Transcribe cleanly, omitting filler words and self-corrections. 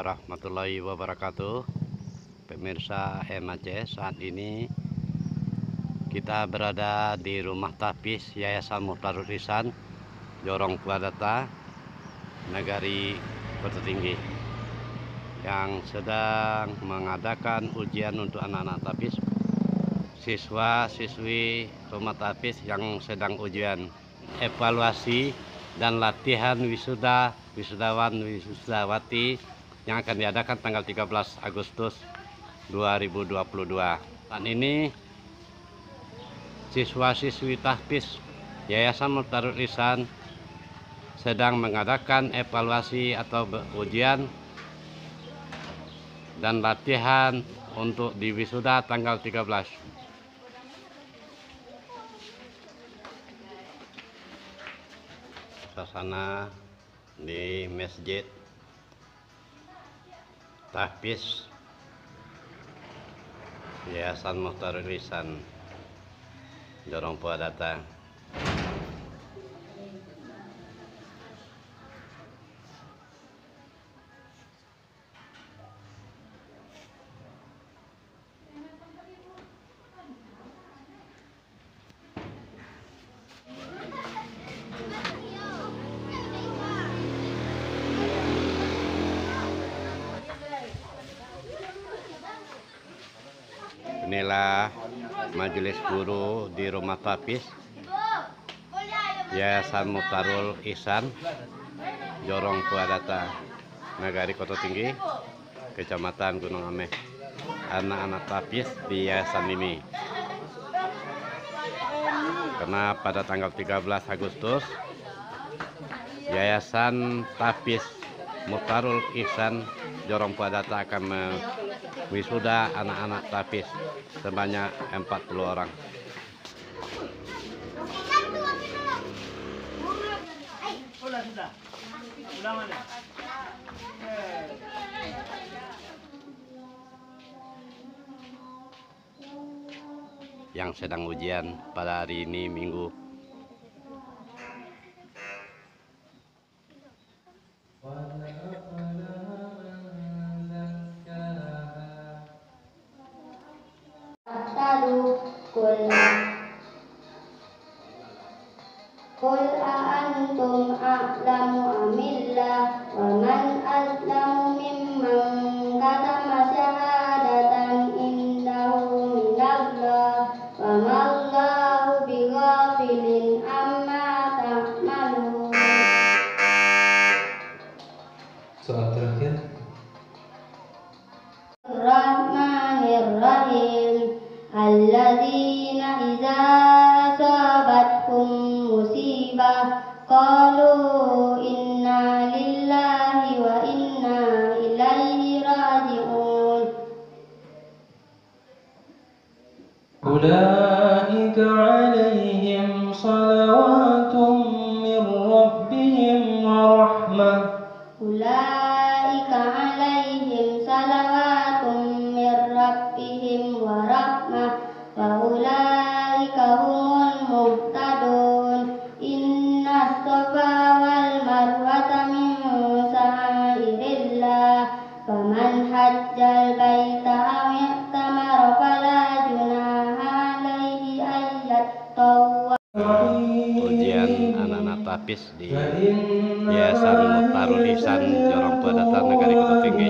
warahmatullahi wabarakatuh. Pemirsa MAC, saat ini kita berada di rumah tapis Yayasan Muhtarul Ihsan, Jorong Puadata, Nagari Kota Tinggi, yang sedang mengadakan ujian untuk anak-anak tapis, siswa-siswi rumah tapis yang sedang ujian, evaluasi dan latihan wisudawan wisudawati yang akan diadakan tanggal 13 Agustus 2022. Dan ini siswa-siswi tahfiz Yayasan Muhtarul Ihsan sedang mengadakan evaluasi atau ujian dan latihan untuk di wisuda tanggal 13. Suasana di masjid tahfiz Yayasan Muhtarul Ihsan, Jorong Puadata. Inilah majelis guru di rumah tapis Yayasan Muhtarul Ihsan, Jorong Puadata, Nagari Kota Tinggi, Kecamatan Gunung Ameh. Anak-anak tapis di yayasan ini, karena pada tanggal 13 Agustus Yayasan Tapis Muhtarul Ihsan Jorong Puadata akan wisuda anak-anak tapis sebanyak 40 orang. Yang sedang ujian pada hari ini Minggu. Qul a'antum a'lamu amillah wa man azlamu mimman katama syahadatan indahu minallah wa mallahu bighafilin amma ta'malun. Soal terakhir. Rahmanirrahim. Alladzina idza asabatkum musibah qalu inna lillahi wa inna ilaihi raji'un. Ulaika 'alaihim salawatun min rabbihim wa rahmah. Ulaika 'alaihim salawatun min rabbihim wa rahmah wa ulaika humul muhtadun. Inna safa wal marwata min sa'airillah faman hajjal baita aw i'tamara fala junaha alaihi ayyatawwa. Ujian anak-anak tapis di Yayasan Muhtarul Ihsan Jorong Puadata, Nagari Kota Tinggi.